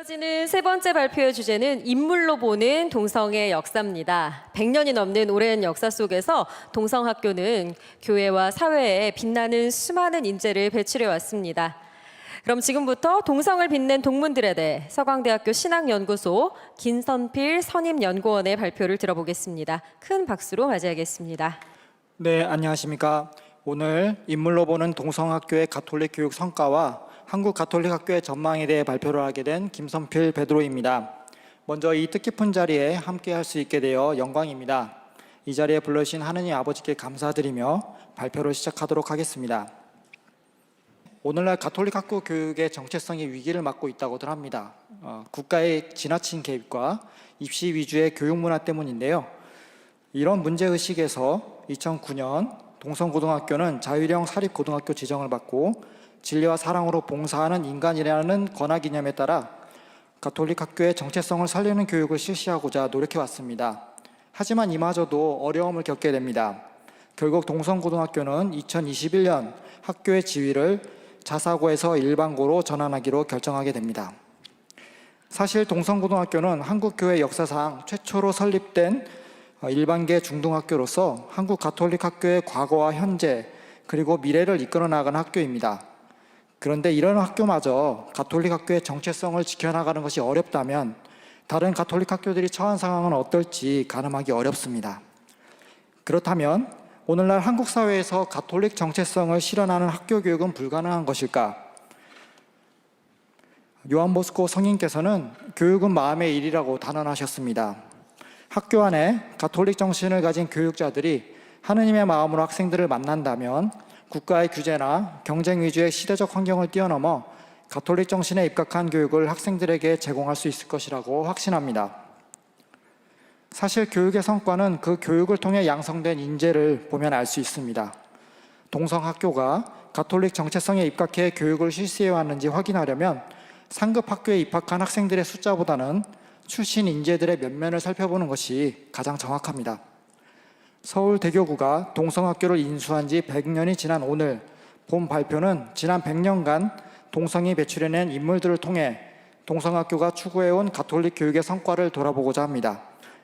이어지는 세 번째 발표의 주제는 인물로 보는 동성의 역사입니다. 100년이 넘는 오랜 역사 속에서 동성학교는 교회와 사회에 빛나는 수많은 인재를 배출해 왔습니다. 그럼 지금부터 동성을 빛낸 동문들에 대해 서강대학교 신학연구소 김선필 선임연구원의 발표를 들어보겠습니다. 큰 박수로 맞이하겠습니다. 네, 안녕하십니까. 오늘 인물로 보는 동성학교의 가톨릭 교육 성과와 한국 가톨릭 학교의 전망에 대해 발표를 하게 된 김선필 베드로입니다. 먼저 이 뜻깊은 자리에 함께 할 수 있게 되어 영광입니다. 이 자리에 불러주신 하느님 아버지께 감사드리며 발표를 시작하도록 하겠습니다. 오늘날 가톨릭 학교 교육의 정체성이 위기를 맞고 있다고들 합니다. 국가의 지나친 개입과 입시 위주의 교육 문화 때문인데요. 이런 문제의식에서 2009년 동성고등학교는 자율형 사립고등학교 지정을 받고 진리와 사랑으로 봉사하는 인간이라는 권학 이념에 따라 가톨릭 학교의 정체성을 살리는 교육을 실시하고자 노력해왔습니다. 하지만 이마저도 어려움을 겪게 됩니다. 결국 동성고등학교는 2021년 학교의 지위를 자사고에서 일반고로 전환하기로 결정하게 됩니다. 사실 동성고등학교는 한국교회 역사상 최초로 설립된 일반계 중등학교로서 한국 가톨릭 학교의 과거와 현재 그리고 미래를 이끌어 나가는 학교입니다. 그런데 이런 학교마저 가톨릭 학교의 정체성을 지켜나가는 것이 어렵다면 다른 가톨릭 학교들이 처한 상황은 어떨지 가늠하기 어렵습니다. 그렇다면 오늘날 한국 사회에서 가톨릭 정체성을 실현하는 학교 교육은 불가능한 것일까? 요한 보스코 성인께서는 교육은 마음의 일이라고 단언하셨습니다. 학교 안에 가톨릭 정신을 가진 교육자들이 하느님의 마음으로 학생들을 만난다면 국가의 규제나 경쟁 위주의 시대적 환경을 뛰어넘어 가톨릭 정신에 입각한 교육을 학생들에게 제공할 수 있을 것이라고 확신합니다. 사실 교육의 성과는 그 교육을 통해 양성된 인재를 보면 알 수 있습니다. 동성학교가 가톨릭 정체성에 입각해 교육을 실시해 왔는지 확인하려면 상급 학교에 입학한 학생들의 숫자보다는 출신 인재들의 면면을 살펴보는 것이 가장 정확합니다. 서울대교구가 동성학교를 인수한 지 100년이 지난 오늘 본 발표는 지난 100년간 동성이 배출해낸 인물들을 통해 동성학교가 추구해온 가톨릭 교육의 성과를 돌아보고자 합니다.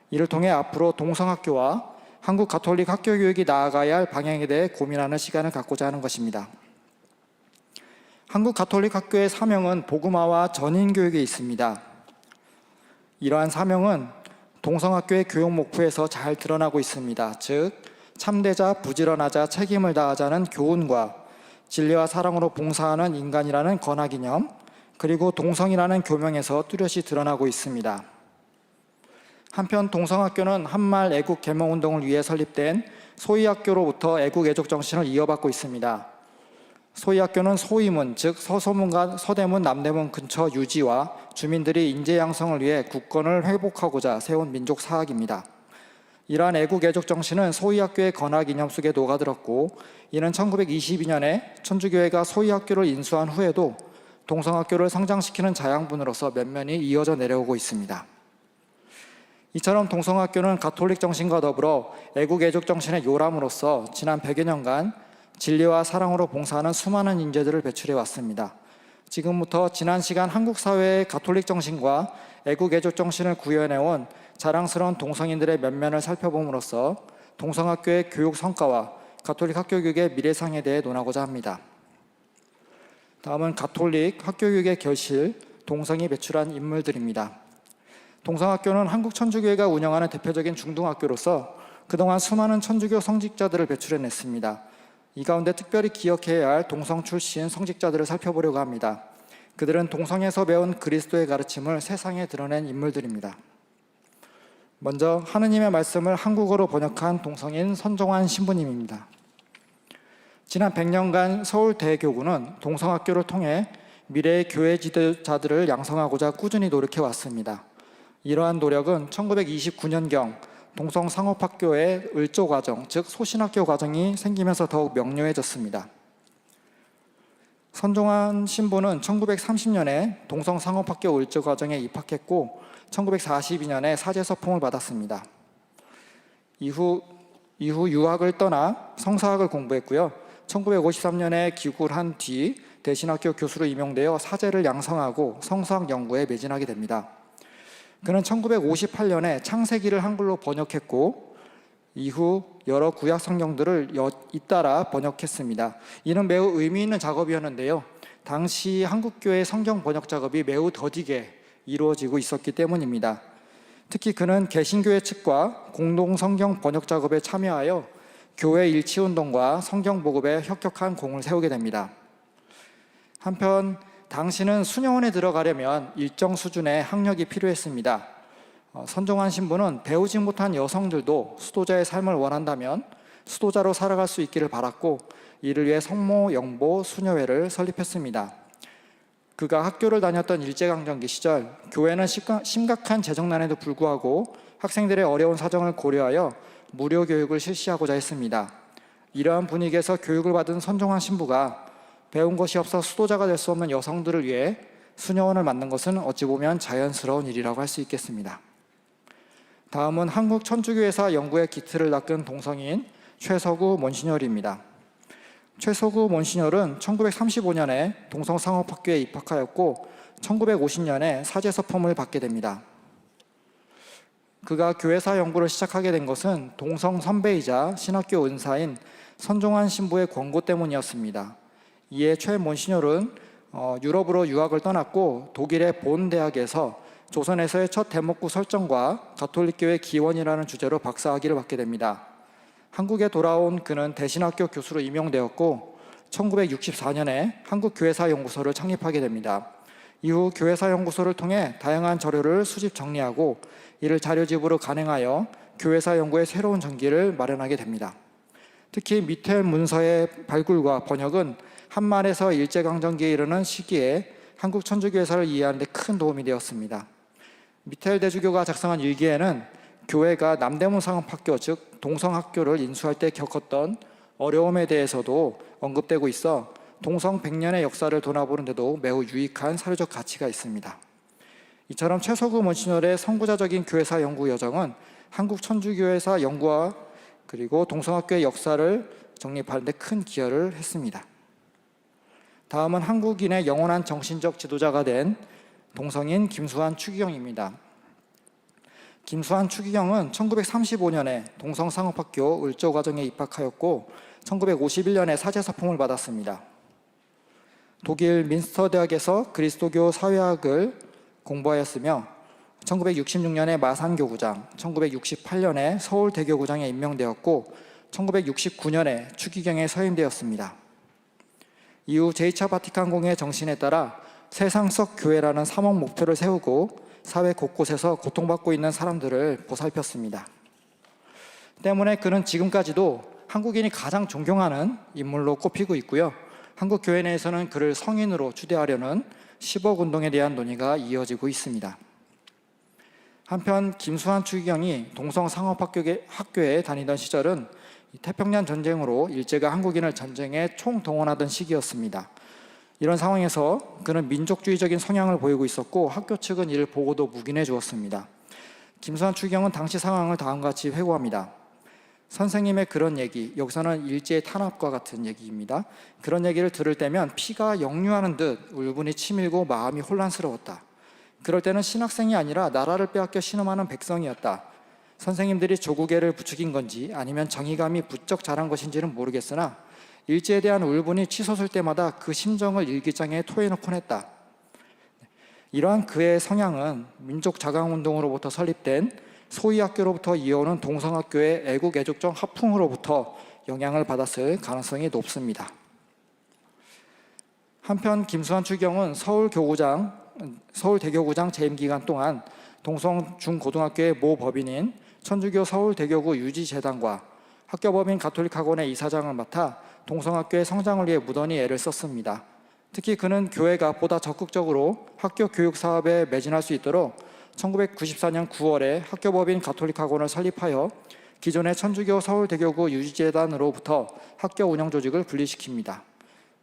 이를 통해 앞으로 동성학교와 한국 가톨릭 학교 교육이 나아가야 할 방향에 대해 고민하는 시간을 갖고자 하는 것입니다. 한국 가톨릭 학교의 사명은 복음화와 전인교육에 있습니다. 이러한 사명은 동성학교의 교육 목표에서 잘 드러나고 있습니다. 즉, 참되자, 부지런하자, 책임을 다하자는 교훈과 진리와 사랑으로 봉사하는 인간이라는 권학 이념, 그리고 동성이라는 교명에서 뚜렷이 드러나고 있습니다. 한편 동성학교는 한말 애국 계몽운동을 위해 설립된 소위학교로부터 애국 애족 정신을 이어받고 있습니다. 소위학교는 소위문, 즉 서소문과 서대문, 남대문 근처 유지와 주민들이 인재 양성을 위해 국권을 회복하고자 세운 민족 사학입니다. 이러한 애국 애족 정신은 소위학교의 권학 이념 속에 녹아들었고, 이는 1922년에 천주교회가 소위학교를 인수한 후에도 동성학교를 성장시키는 자양분으로서 면면이 이어져 내려오고 있습니다. 이처럼 동성학교는 가톨릭 정신과 더불어 애국 애족 정신의 요람으로서 지난 100여 년간 진리와 사랑으로 봉사하는 수많은 인재들을 배출해 왔습니다. 지금부터 지난 시간 한국 사회의 가톨릭 정신과 애국 애족 정신을 구현해온 자랑스러운 동성인들의 면면을 살펴봄으로써 동성학교의 교육 성과와 가톨릭 학교 교육의 미래상에 대해 논하고자 합니다. 다음은 가톨릭 학교 교육의 결실, 동성이 배출한 인물들입니다. 동성학교는 한국 천주교회가 운영하는 대표적인 중등학교로서 그동안 수많은 천주교 성직자들을 배출해냈습니다. 이 가운데 특별히 기억해야 할 동성 출신 성직자들을 살펴보려고 합니다. 그들은 동성에서 배운 그리스도의 가르침을 세상에 드러낸 인물들입니다. 먼저 하느님의 말씀을 한국어로 번역한 동성인 선종환 신부님입니다. 지난 100년간 서울대교구는 동성학교를 통해 미래의 교회 지도자들을 양성하고자 꾸준히 노력해왔습니다. 이러한 노력은 1929년경 동성상업학교의 을조과정, 즉 소신학교 과정이 생기면서 더욱 명료해졌습니다. 선종환 신부는 1930년에 동성상업학교 을조과정에 입학했고 1942년에 사제서품을 받았습니다. 이후 유학을 떠나 성사학을 공부했고요. 1953년에 귀국을 한 뒤 대신학교 교수로 임용되어 사제를 양성하고 성서학 연구에 매진하게 됩니다. 그는 1958년에 창세기를 한글로 번역했고 이후 여러 구약 성경들을 잇따라 번역했습니다. 이는 매우 의미 있는 작업이었는데요. 당시 한국교회 성경 번역 작업이 매우 더디게 이루어지고 있었기 때문입니다. 특히 그는 개신교회 측과 공동 성경 번역 작업에 참여하여 교회 일치운동과 성경 보급에 혁혁한 공을 세우게 됩니다. 한편 당시는 수녀원에 들어가려면 일정 수준의 학력이 필요했습니다. 선종한 신부는 배우지 못한 여성들도 수도자의 삶을 원한다면 수도자로 살아갈 수 있기를 바랐고 이를 위해 성모, 영보, 수녀회를 설립했습니다. 그가 학교를 다녔던 일제강점기 시절 교회는 심각한 재정난에도 불구하고 학생들의 어려운 사정을 고려하여 무료 교육을 실시하고자 했습니다. 이러한 분위기에서 교육을 받은 선종한 신부가 배운 것이 없어 수도자가 될 수 없는 여성들을 위해 수녀원을 만든 것은 어찌 보면 자연스러운 일이라고 할 수 있겠습니다. 다음은 한국 천주교회사 연구의 기틀을 닦은 동성인 최석우 몬시녀르입니다. 최석우 몬시녀르는 1935년에 동성상업학교에 입학하였고 1950년에 사제 서품을 받게 됩니다. 그가 교회사 연구를 시작하게 된 것은 동성 선배이자 신학교 은사인 선종한 신부의 권고 때문이었습니다. 이에 최 몬시녀르는 유럽으로 유학을 떠났고 독일의 본 대학에서 조선에서의 첫 대목구 설정과 가톨릭교회 기원이라는 주제로 박사학위를 받게 됩니다. 한국에 돌아온 그는 대신학교 교수로 임용되었고 1964년에 한국교회사연구소를 창립하게 됩니다. 이후 교회사연구소를 통해 다양한 자료를 수집 정리하고 이를 자료집으로 간행하여 교회사 연구의 새로운 전기를 마련하게 됩니다. 특히 미텔 문서의 발굴과 번역은 한말에서 일제강점기에 이르는 시기에 한국 천주교회사를 이해하는 데 큰 도움이 되었습니다. 미텔 대주교가 작성한 일기에는 교회가 남대문 상업학교 즉 동성학교를 인수할 때 겪었던 어려움에 대해서도 언급되고 있어 동성 100년의 역사를 돌아보는 데도 매우 유익한 사료적 가치가 있습니다. 이처럼 최석우 몬시녀르의 선구자적인 교회사 연구 여정은 한국 천주교회사 연구와 그리고 동성학교의 역사를 정립하는 데 큰 기여를 했습니다. 다음은 한국인의 영원한 정신적 지도자가 된 동성인 김수환 추기경입니다. 김수환 추기경은 1935년에 동성상업학교 을조과정에 입학하였고 1951년에 사제서품을 받았습니다. 독일 민스터 대학에서 그리스도교 사회학을 공부하였으며 1966년에 마산교구장, 1968년에 서울대교구장에 임명되었고 1969년에 추기경에 서임되었습니다. 이후 제2차 바티칸 공의 정신에 따라 세상 속 교회라는 사목 목표를 세우고 사회 곳곳에서 고통받고 있는 사람들을 보살폈습니다. 때문에 그는 지금까지도 한국인이 가장 존경하는 인물로 꼽히고 있고요. 한국 교회 내에서는 그를 성인으로 추대하려는 10억 운동에 대한 논의가 이어지고 있습니다. 한편 김수환 추기경이 동성상업학교에 다니던 시절은 태평양 전쟁으로 일제가 한국인을 전쟁에 총동원하던 시기였습니다. 이런 상황에서 그는 민족주의적인 성향을 보이고 있었고 학교 측은 이를 보고도 묵인해 주었습니다. 김수환 추기경은 당시 상황을 다음과 같이 회고합니다. 선생님의 그런 얘기, 여기서는 일제의 탄압과 같은 얘기입니다. 그런 얘기를 들을 때면 피가 역류하는 듯 울분이 치밀고 마음이 혼란스러웠다. 그럴 때는 신학생이 아니라 나라를 빼앗겨 신음하는 백성이었다. 선생님들이 조국애를 부추긴 건지 아니면 정의감이 부쩍 자란 것인지는 모르겠으나 일제에 대한 울분이 치솟을 때마다 그 심정을 일기장에 토해놓곤 했다. 이러한 그의 성향은 민족자강운동으로부터 설립된 소위학교로부터 이어오는 동성학교의 애국애족적 학풍으로부터 영향을 받았을 가능성이 높습니다. 한편 김수환 추기경은 서울대교구장 재임 기간 동안 동성 중고등학교의 모 법인인 천주교 서울대교구 유지재단과 학교법인 가톨릭학원의 이사장을 맡아 동성학교의 성장을 위해 무던히 애를 썼습니다. 특히 그는 교회가 보다 적극적으로 학교 교육 사업에 매진할 수 있도록 1994년 9월에 학교법인 가톨릭학원을 설립하여 기존의 천주교 서울대교구 유지재단으로부터 학교 운영 조직을 분리시킵니다.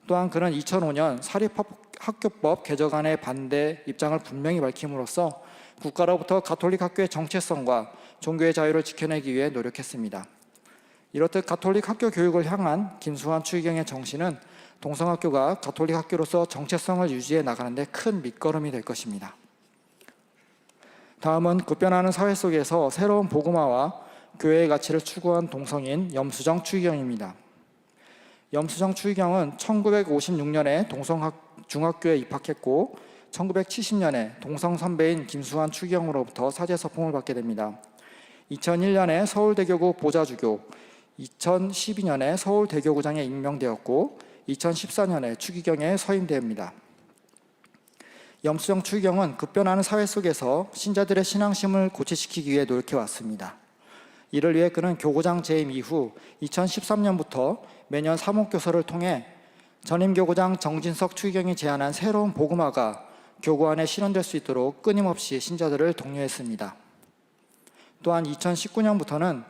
또한 그는 2005년 사립학교법 개정안에 반대 입장을 분명히 밝힘으로써 국가로부터 가톨릭 학교의 정체성과 종교의 자유를 지켜내기 위해 노력했습니다. 이렇듯 가톨릭 학교 교육을 향한 김수환 추기경의 정신은 동성학교가 가톨릭 학교로서 정체성을 유지해 나가는 데 큰 밑거름이 될 것입니다. 다음은 급변하는 사회 속에서 새로운 복음화와 교회의 가치를 추구한 동성인 염수정 추기경입니다. 염수정 추기경은 1956년에 중학교에 입학했고 1970년에 동성 선배인 김수환 추기경으로부터 사제서품을 받게 됩니다. 2001년에 서울대교구 보좌주교, 2012년에 서울대교구장에 임명되었고 2014년에 추기경에 서임됩니다. 염수정 추기경은 급변하는 사회 속에서 신자들의 신앙심을 고취시키기 위해 노력해왔습니다. 이를 위해 그는 교구장 재임 이후 2013년부터 매년 사목교서를 통해 전임교구장 정진석 추기경이 제안한 새로운 복음화가 교구 안에 실현될 수 있도록 끊임없이 신자들을 독려했습니다. 또한 2019년부터는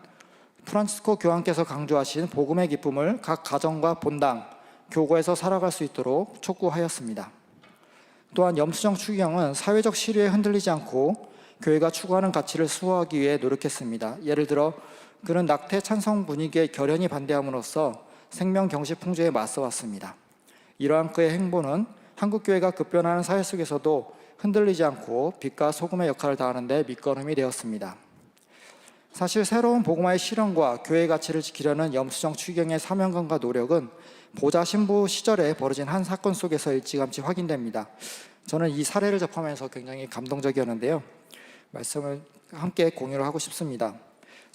프란치스코 교황께서 강조하신 복음의 기쁨을 각 가정과 본당, 교구에서 살아갈 수 있도록 촉구하였습니다. 또한 염수정 추기경은 사회적 시류에 흔들리지 않고 교회가 추구하는 가치를 수호하기 위해 노력했습니다. 예를 들어 그는 낙태 찬성 분위기에 결연히 반대함으로써 생명 경시 풍조에 맞서왔습니다. 이러한 그의 행보는 한국교회가 급변하는 사회 속에서도 흔들리지 않고 빛과 소금의 역할을 다하는 데 밑거름이 되었습니다. 사실 새로운 복음화의 실현과 교회의 가치를 지키려는 염수정 추기경의 사명감과 노력은 보좌 신부 시절에 벌어진 한 사건 속에서 일찌감치 확인됩니다. 저는 이 사례를 접하면서 굉장히 감동적이었는데요. 말씀을 함께 공유를 하고 싶습니다.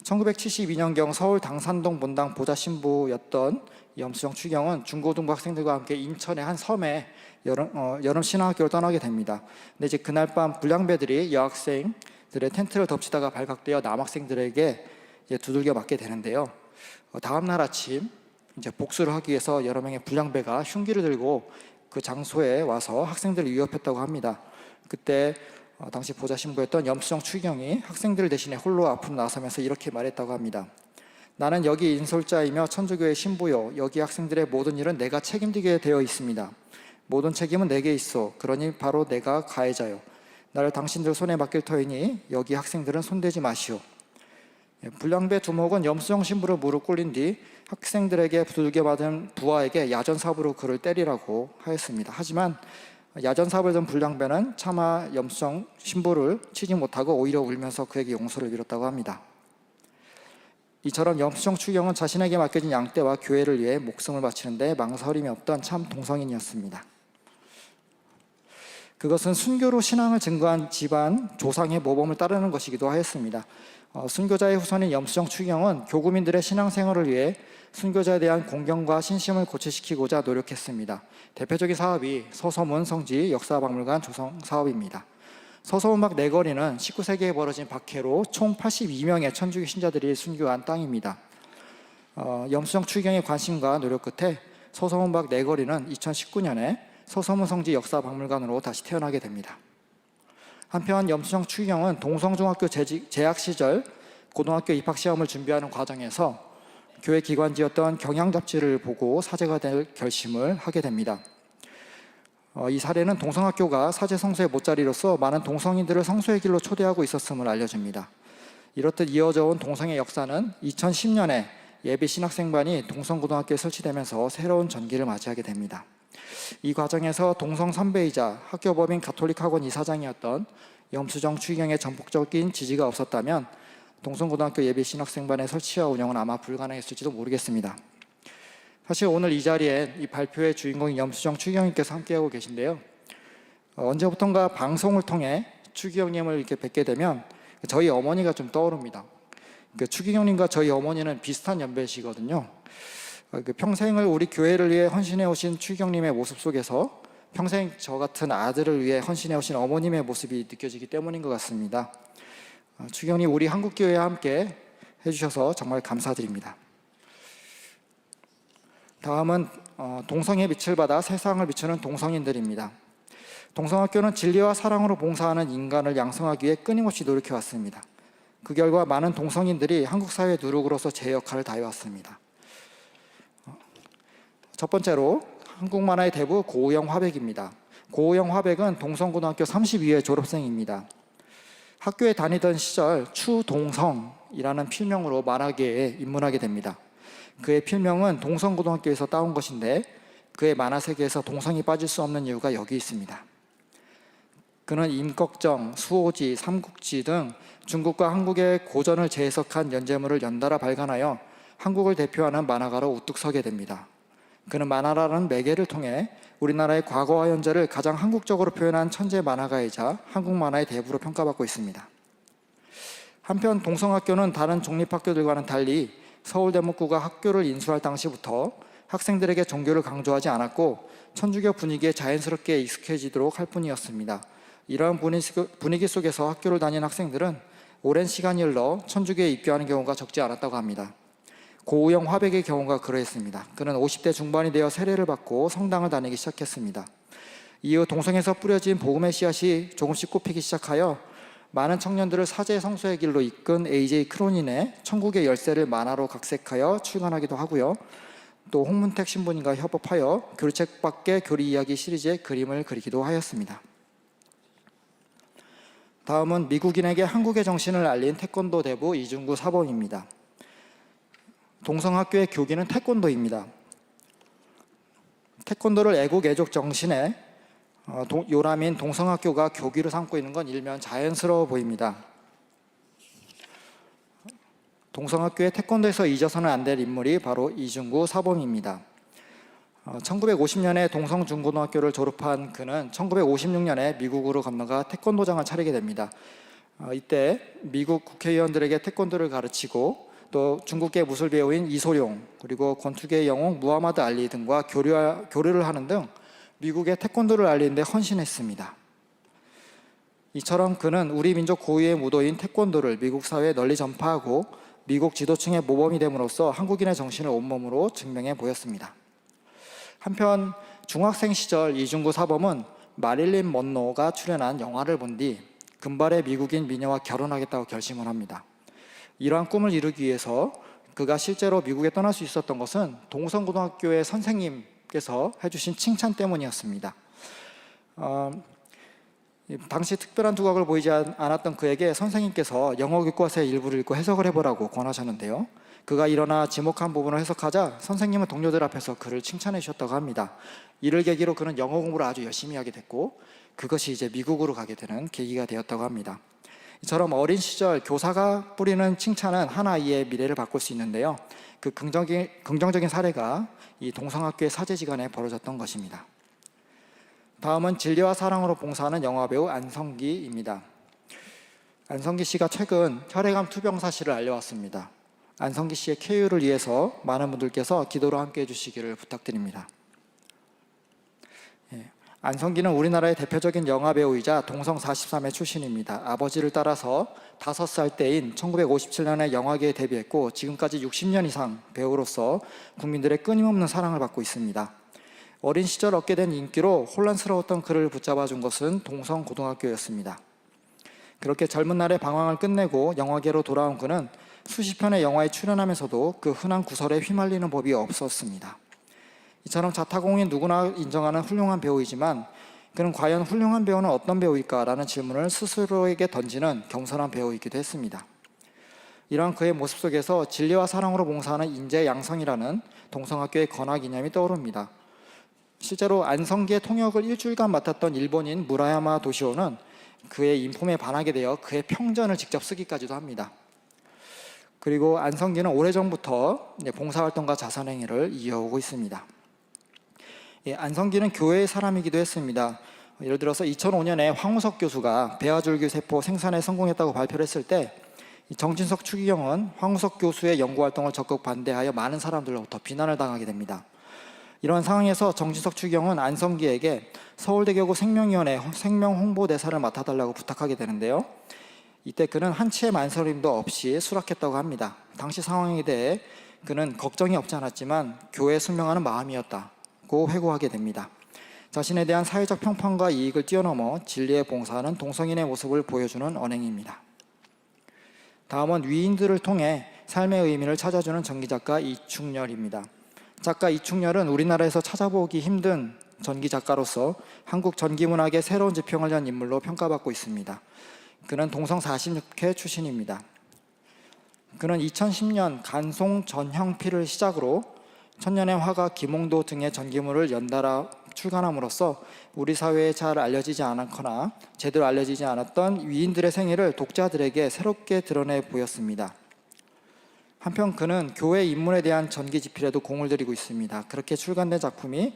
1972년경 서울 당산동 본당 보좌 신부였던 염수정 추기경은 중고등부 학생들과 함께 인천의 한 섬에 여름 신학교를 떠나게 됩니다. 근데 이제 그날 밤 불량배들이 여학생들의 텐트를 덮치다가 발각되어 남학생들에게 두들겨 맞게 되는데요. 다음 날 아침 이제 복수를 하기 위해서 여러 명의 불량배가 흉기를 들고 그 장소에 와서 학생들을 위협했다고 합니다. 그때 당시 보좌 신부였던 염수정 추기경이 학생들 대신에 홀로 앞으로 나서면서 이렇게 말했다고 합니다. 나는 여기 인솔자이며 천주교의 신부요. 여기 학생들의 모든 일은 내가 책임지게 되어 있습니다. 모든 책임은 내게 있어. 그러니 바로 내가 가해자요. 나를 당신들 손에 맡길 터이니 여기 학생들은 손대지 마시오. 불량배 두목은 염수정 신부를 무릎 꿇린 뒤 학생들에게 두들겨 맞은 부하에게 야전삽으로 그를 때리라고 하였습니다. 하지만 야전삽을 든 불량배는 차마 염수정 신부를 치지 못하고 오히려 울면서 그에게 용서를 빌었다고 합니다. 이처럼 염수정 추기경은 자신에게 맡겨진 양떼와 교회를 위해 목숨을 바치는데 망설임이 없던 참 동성인이었습니다. 그것은 순교로 신앙을 증거한 집안 조상의 모범을 따르는 것이기도 하였습니다. 순교자의 후손인 염수정 추기경은 교구민들의 신앙생활을 위해 순교자에 대한 공경과 신심을 고취시키고자 노력했습니다. 대표적인 사업이 서서문 성지 역사박물관 조성 사업입니다. 서서문막 내거리는 19세기에 벌어진 박해로 총 82명의 천주교 신자들이 순교한 땅입니다. 염수정 추기경의 관심과 노력 끝에 서서문막 내거리는 2019년에 서서문 성지 역사박물관으로 다시 태어나게 됩니다. 한편 염수정 추기경은 동성중학교 재학 시절 고등학교 입학시험을 준비하는 과정에서 교회 기관지였던 경향잡지를 보고 사제가 될 결심을 하게 됩니다. 이 사례는 동성학교가 사제 성소의 못자리로서 많은 동성인들을 성소의 길로 초대하고 있었음을 알려줍니다. 이렇듯 이어져온 동성의 역사는 2010년에 예비 신학생반이 동성고등학교에 설치되면서 새로운 전기를 맞이하게 됩니다. 이 과정에서 동성 선배이자 학교법인 가톨릭학원 이사장이었던 염수정 추기경의 전폭적인 지지가 없었다면 동성고등학교 예비 신학생반의 설치와 운영은 아마 불가능했을지도 모르겠습니다. 사실 오늘 이 자리에 이 발표의 주인공인 염수정 추기경님께서 함께하고 계신데요. 언제부턴가 방송을 통해 추기경님을 이렇게 뵙게 되면 저희 어머니가 좀 떠오릅니다. 추기경님과 저희 어머니는 비슷한 연배시거든요. 평생을 우리 교회를 위해 헌신해 오신 추기경님의 모습 속에서 평생 저 같은 아들을 위해 헌신해 오신 어머님의 모습이 느껴지기 때문인 것 같습니다. 추기경님 우리 한국교회와 함께 해주셔서 정말 감사드립니다. 다음은 동성의 빛을 받아 세상을 비추는 동성인들입니다. 동성학교는 진리와 사랑으로 봉사하는 인간을 양성하기 위해 끊임없이 노력해왔습니다. 그 결과 많은 동성인들이 한국 사회의 누룩으로서 제 역할을 다해왔습니다. 첫 번째로 한국 만화의 대부 고우영 화백입니다. 고우영 화백은 동성고등학교 32회 졸업생입니다. 학교에 다니던 시절 추동성이라는 필명으로 만화계에 입문하게 됩니다. 그의 필명은 동성고등학교에서 따온 것인데 그의 만화 세계에서 동성이 빠질 수 없는 이유가 여기 있습니다. 그는 임꺽정, 수호지, 삼국지 등 중국과 한국의 고전을 재해석한 연재물을 연달아 발간하여 한국을 대표하는 만화가로 우뚝 서게 됩니다. 그는 만화라는 매개를 통해 우리나라의 과거와 현재를 가장 한국적으로 표현한 천재 만화가이자 한국 만화의 대부로 평가받고 있습니다. 한편 동성학교는 다른 공립학교들과는 달리 서울대문구가 학교를 인수할 당시부터 학생들에게 종교를 강조하지 않았고 천주교 분위기에 자연스럽게 익숙해지도록 할 뿐이었습니다. 이러한 분위기 속에서 학교를 다닌 학생들은 오랜 시간이 흘러 천주교에 입교하는 경우가 적지 않았다고 합니다. 고우영 화백의 경우가 그러했습니다. 그는 50대 중반이 되어 세례를 받고 성당을 다니기 시작했습니다. 이후 동성에서 뿌려진 복음의 씨앗이 조금씩 꼽히기 시작하여 많은 청년들을 사제 성소의 길로 이끈 A.J. 크로닌의 천국의 열쇠를 만화로 각색하여 출간하기도 하고요. 또 홍문택 신부님과 협업하여 교리책 밖의 교리 이야기 시리즈의 그림을 그리기도 하였습니다. 다음은 미국인에게 한국의 정신을 알린 태권도 대부 이중구 사범입니다. 동성학교의 교기는 태권도입니다. 태권도를 애국 애족 정신의 요람인 동성학교가 교기로 삼고 있는 건 일면 자연스러워 보입니다. 동성학교의 태권도에서 잊어서는 안 될 인물이 바로 이중구 사범입니다. 1950년에 동성중고등학교를 졸업한 그는 1956년에 미국으로 건너가 태권도장을 차리게 됩니다. 이때 미국 국회의원들에게 태권도를 가르치고 또 중국계 무술 배우인 이소룡 그리고 권투계의 영웅 무하마드 알리 등과 교류를 하는 등 미국의 태권도를 알리는 데 헌신했습니다. 이처럼 그는 우리 민족 고유의 무도인 태권도를 미국 사회에 널리 전파하고 미국 지도층의 모범이 됨으로써 한국인의 정신을 온몸으로 증명해 보였습니다. 한편 중학생 시절 이중구 사범은 마릴린 먼로가 출연한 영화를 본 뒤 금발의 미국인 미녀와 결혼하겠다고 결심을 합니다. 이러한 꿈을 이루기 위해서 그가 실제로 미국에 떠날 수 있었던 것은 동성고등학교의 선생님께서 해주신 칭찬 때문이었습니다. 당시 특별한 두각을 보이지 않았던 그에게 선생님께서 영어 교과서의 일부를 읽고 해석을 해보라고 권하셨는데요. 그가 일어나 지목한 부분을 해석하자 선생님은 동료들 앞에서 그를 칭찬해 주셨다고 합니다. 이를 계기로 그는 영어 공부를 아주 열심히 하게 됐고 그것이 이제 미국으로 가게 되는 계기가 되었다고 합니다. 이처럼 어린 시절 교사가 뿌리는 칭찬은 한 아이의 미래를 바꿀 수 있는데요. 그 긍정적인 사례가 이 동성학교의 사제지간에 벌어졌던 것입니다. 다음은 진리와 사랑으로 봉사하는 영화배우 안성기입니다. 안성기 씨가 최근 혈액암 투병 사실을 알려왔습니다. 안성기 씨의 쾌유를 위해서 많은 분들께서 기도로 함께 해주시기를 부탁드립니다. 안성기는 우리나라의 대표적인 영화배우이자 동성 43회 출신입니다. 아버지를 따라서 5살 때인 1957년에 영화계에 데뷔했고 지금까지 60년 이상 배우로서 국민들의 끊임없는 사랑을 받고 있습니다. 어린 시절 얻게 된 인기로 혼란스러웠던 그를 붙잡아준 것은 동성고등학교였습니다. 그렇게 젊은 날의 방황을 끝내고 영화계로 돌아온 그는 수십 편의 영화에 출연하면서도 그 흔한 구설에 휘말리는 법이 없었습니다. 이처럼 자타공인 누구나 인정하는 훌륭한 배우이지만 그는 과연 훌륭한 배우는 어떤 배우일까라는 질문을 스스로에게 던지는 겸손한 배우이기도 했습니다. 이러한 그의 모습 속에서 진리와 사랑으로 봉사하는 인재 양성이라는 동성학교의 건학 이념이 떠오릅니다. 실제로 안성기의 통역을 일주일간 맡았던 일본인 무라야마 도시오는 그의 인품에 반하게 되어 그의 평전을 직접 쓰기까지도 합니다. 그리고 안성기는 오래전부터 봉사활동과 자선행위를 이어오고 있습니다. 안성기는 교회의 사람이기도 했습니다. 예를 들어서 2005년에 황우석 교수가 배아줄기 세포 생산에 성공했다고 발표를 했을 때 정진석 추기경은 황우석 교수의 연구활동을 적극 반대하여 많은 사람들로부터 비난을 당하게 됩니다. 이런 상황에서 정진석 추기경은 안성기에게 서울대교구 생명위원회 생명홍보대사를 맡아달라고 부탁하게 되는데요. 이때 그는 한치의 만서림도 없이 수락했다고 합니다. 당시 상황에 대해 그는 걱정이 없지 않았지만 교회에 순명하는 마음이었다고 회고하게 됩니다. 자신에 대한 사회적 평판과 이익을 뛰어넘어 진리에 봉사하는 동성인의 모습을 보여주는 언행입니다. 다음은 위인들을 통해 삶의 의미를 찾아주는 전기작가 이충렬입니다. 작가 이충렬은 우리나라에서 찾아보기 힘든 전기작가로서 한국 전기문학의 새로운 지평을 연 인물로 평가받고 있습니다. 그는 동성 46회 출신입니다. 그는 2010년 간송 전형필을 시작으로 천년의 화가 기몽도 등의 전기물을 연달아 출간함으로써 우리 사회에 잘 알려지지 않거나 제대로 알려지지 않았던 위인들의 생애를 독자들에게 새롭게 드러내 보였습니다. 한편 그는 교회 인문에 대한 전기집필에도 공을 들이고 있습니다. 그렇게 출간된 작품이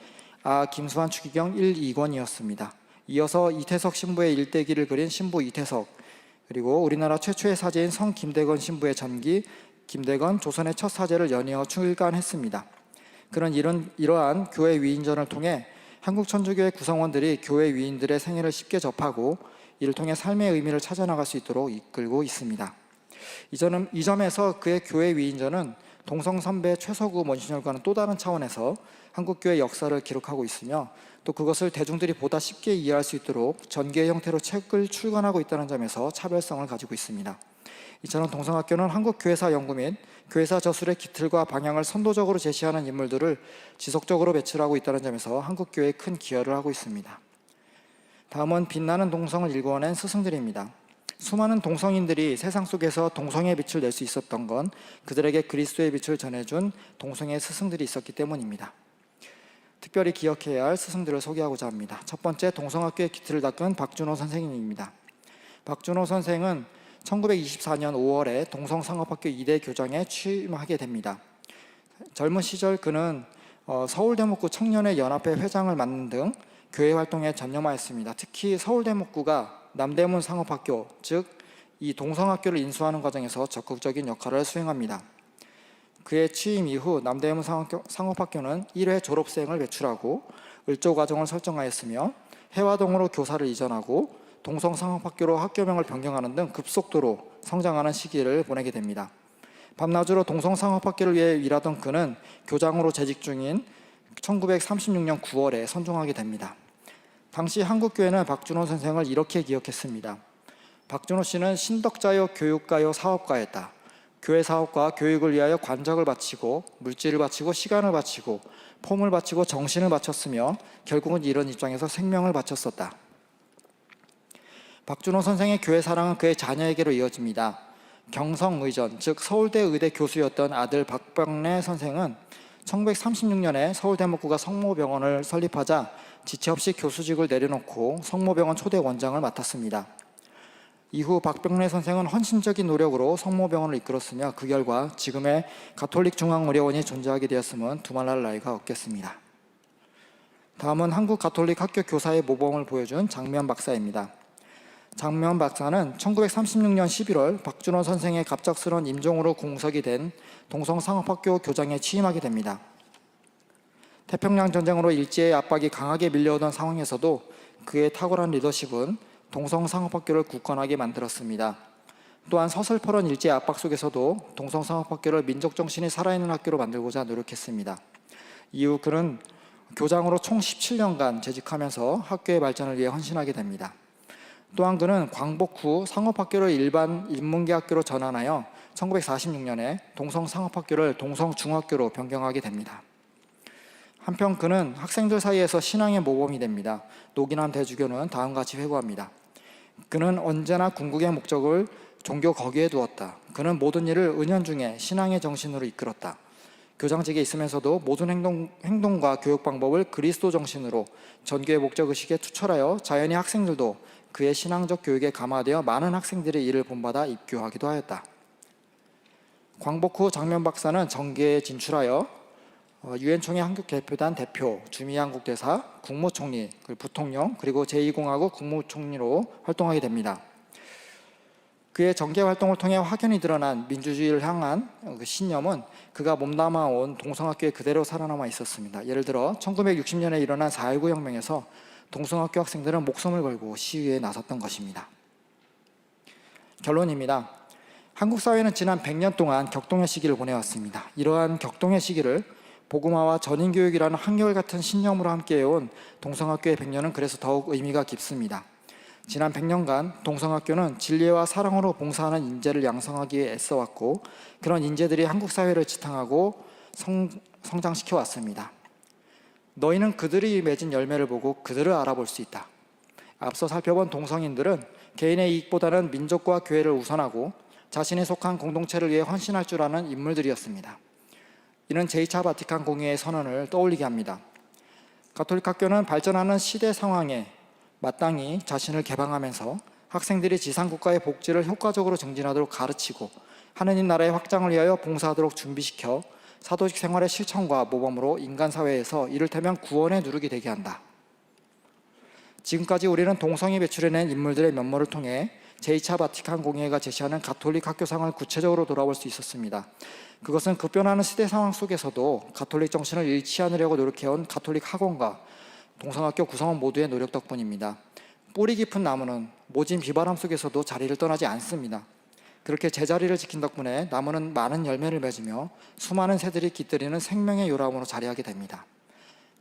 김수환 추기경 1, 2권이었습니다. 이어서 이태석 신부의 일대기를 그린 신부 이태석, 그리고 우리나라 최초의 사제인 성 김대건 신부의 전기 김대건 조선의 첫 사제를 연이어 출간했습니다. 그런 이러한 교회 위인전을 통해 한국 천주교회 구성원들이 교회 위인들의 생애를 쉽게 접하고 이를 통해 삶의 의미를 찾아나갈 수 있도록 이끌고 있습니다. 이 점에서 그의 교회 위인전은 동성 선배 최서구 monsignor과는 또 다른 차원에서 한국교회 역사를 기록하고 있으며 또 그것을 대중들이 보다 쉽게 이해할 수 있도록 전기의 형태로 책을 출간하고 있다는 점에서 차별성을 가지고 있습니다. 이처럼 동성학교는 한국 교회사 연구 및 교회사 저술의 기틀과 방향을 선도적으로 제시하는 인물들을 지속적으로 배출하고 있다는 점에서 한국교회에 큰 기여를 하고 있습니다. 다음은 빛나는 동성을 일궈낸 스승들입니다. 수많은 동성인들이 세상 속에서 동성의 빛을 낼 수 있었던 건 그들에게 그리스도의 빛을 전해준 동성의 스승들이 있었기 때문입니다. 특별히 기억해야 할 스승들을 소개하고자 합니다. 첫 번째, 동성학교의 기틀을 닦은 박준호 선생님입니다. 박준호 선생은 1924년 5월에 동성상업학교 2대 교장에 취임하게 됩니다. 젊은 시절 그는 서울대목구 청년의 연합회 회장을 맡는 등 교회 활동에 전념하였습니다. 특히 서울대목구가 남대문 상업학교, 즉 이 동성학교를 인수하는 과정에서 적극적인 역할을 수행합니다. 그의 취임 이후 남대문 상업학교는 1회 졸업생을 배출하고 을조 과정을 설정하였으며 해화동으로 교사를 이전하고 동성상업학교로 학교명을 변경하는 등 급속도로 성장하는 시기를 보내게 됩니다. 밤낮으로 동성상업학교를 위해 일하던 그는 교장으로 재직 중인 1936년 9월에 선종하게 됩니다. 당시 한국교회는 박준호 선생을 이렇게 기억했습니다. 박준호 씨는 신덕자요 교육가요 사업가였다. 교회 사업과 교육을 위하여 관적을 바치고 물질을 바치고 시간을 바치고 폼을 바치고 정신을 바쳤으며 결국은 이런 입장에서 생명을 바쳤었다. 박준호 선생의 교회 사랑은 그의 자녀에게로 이어집니다. 경성의전, 즉 서울대 의대 교수였던 아들 박병래 선생은 1936년에 서울대목구가 성모병원을 설립하자 지체 없이 교수직을 내려놓고 성모병원 초대 원장을 맡았습니다. 이후 박병래 선생은 헌신적인 노력으로 성모병원을 이끌었으며 그 결과 지금의 가톨릭 중앙의료원이 존재하게 되었음은 두말할 나위가 없겠습니다. 다음은 한국 가톨릭 학교 교사의 모범을 보여준 장면 박사입니다. 장면 박사는 1936년 11월 박준호 선생의 갑작스러운 임종으로 공석이 된 동성상업학교 교장에 취임하게 됩니다. 태평양 전쟁으로 일제의 압박이 강하게 밀려오던 상황에서도 그의 탁월한 리더십은 동성상업학교를 굳건하게 만들었습니다. 또한 서슬퍼런 일제의 압박 속에서도 동성상업학교를 민족정신이 살아있는 학교로 만들고자 노력했습니다. 이후 그는 교장으로 총 17년간 재직하면서 학교의 발전을 위해 헌신하게 됩니다. 또한 그는 광복 후 상업학교를 일반 인문계 학교로 전환하여 1946년에 동성상업학교를 동성중학교로 변경하게 됩니다. 한편 그는 학생들 사이에서 신앙의 모범이 됩니다. 노기남 대주교는 다음과 같이 회고합니다. 그는 언제나 궁극의 목적을 종교 거기에 두었다. 그는 모든 일을 은연중에 신앙의 정신으로 이끌었다. 교장직에 있으면서도 모든 행동과 교육 방법을 그리스도 정신으로 전교의 목적의식에 투철하여 자연히 학생들도 그의 신앙적 교육에 감화되어 많은 학생들의 이를 본받아 입교하기도 하였다. 광복 후 장면 박사는 정계에 진출하여 유엔총회 한국 대표단 대표, 주미한국 대사, 국무총리, 부통령, 그리고 제2공화국 국무총리로 활동하게 됩니다. 그의 정계 활동을 통해 확연히 드러난 민주주의를 향한 그 신념은 그가 몸담아온 동성학교에 그대로 살아남아 있었습니다. 예를 들어 1960년에 일어난 4.19 혁명에서 동성학교 학생들은 목숨을 걸고 시위에 나섰던 것입니다. 결론입니다. 한국 사회는 지난 100년 동안 격동의 시기를 보내왔습니다. 이러한 격동의 시기를 복음화와 전인교육이라는 한결같은 신념으로 함께해온 동성학교의 100년은 그래서 더욱 의미가 깊습니다. 지난 100년간 동성학교는 진리와 사랑으로 봉사하는 인재를 양성하기 위해 애써왔고 그런 인재들이 한국 사회를 지탱하고 성장시켜 왔습니다. 너희는 그들이 맺은 열매를 보고 그들을 알아볼 수 있다. 앞서 살펴본 동성인들은 개인의 이익보다는 민족과 교회를 우선하고 자신이 속한 공동체를 위해 헌신할 줄 아는 인물들이었습니다. 이는 제2차 바티칸 공의회의 선언을 떠올리게 합니다. 가톨릭 학교는 발전하는 시대 상황에 마땅히 자신을 개방하면서 학생들이 지상국가의 복지를 효과적으로 증진하도록 가르치고 하느님 나라의 확장을 위하여 봉사하도록 준비시켜 사도직 생활의 실천과 모범으로 인간사회에서 이를테면 구원의 누룩이 되게 한다. 지금까지 우리는 동성이 배출해낸 인물들의 면모를 통해 제2차 바티칸 공의회가 제시하는 가톨릭 학교상을 구체적으로 돌아볼 수 있었습니다. 그것은 급변하는 시대 상황 속에서도 가톨릭 정신을 잃지 않으려고 노력해온 가톨릭 학원과 동성학교 구성원 모두의 노력 덕분입니다. 뿌리 깊은 나무는 모진 비바람 속에서도 자리를 떠나지 않습니다. 그렇게 제자리를 지킨 덕분에 나무는 많은 열매를 맺으며 수많은 새들이 깃들이는 생명의 요람으로 자리하게 됩니다.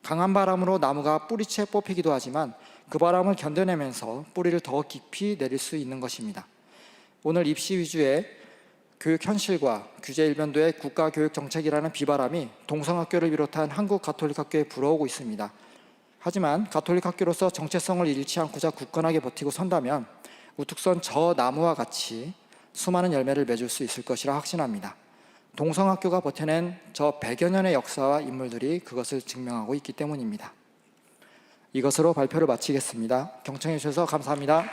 강한 바람으로 나무가 뿌리채 뽑히기도 하지만 그 바람을 견뎌내면서 뿌리를 더 깊이 내릴 수 있는 것입니다. 오늘 입시 위주의 교육 현실과 규제 일변도의 국가교육 정책이라는 비바람이 동성학교를 비롯한 한국 가톨릭 학교에 불어오고 있습니다. 하지만 가톨릭 학교로서 정체성을 잃지 않고자 굳건하게 버티고 선다면 우뚝 선 저 나무와 같이 수많은 열매를 맺을 수 있을 것이라 확신합니다. 동성학교가 버텨낸 저 100여 년의 역사와 인물들이 그것을 증명하고 있기 때문입니다. 이것으로 발표를 마치겠습니다. 경청해 주셔서 감사합니다.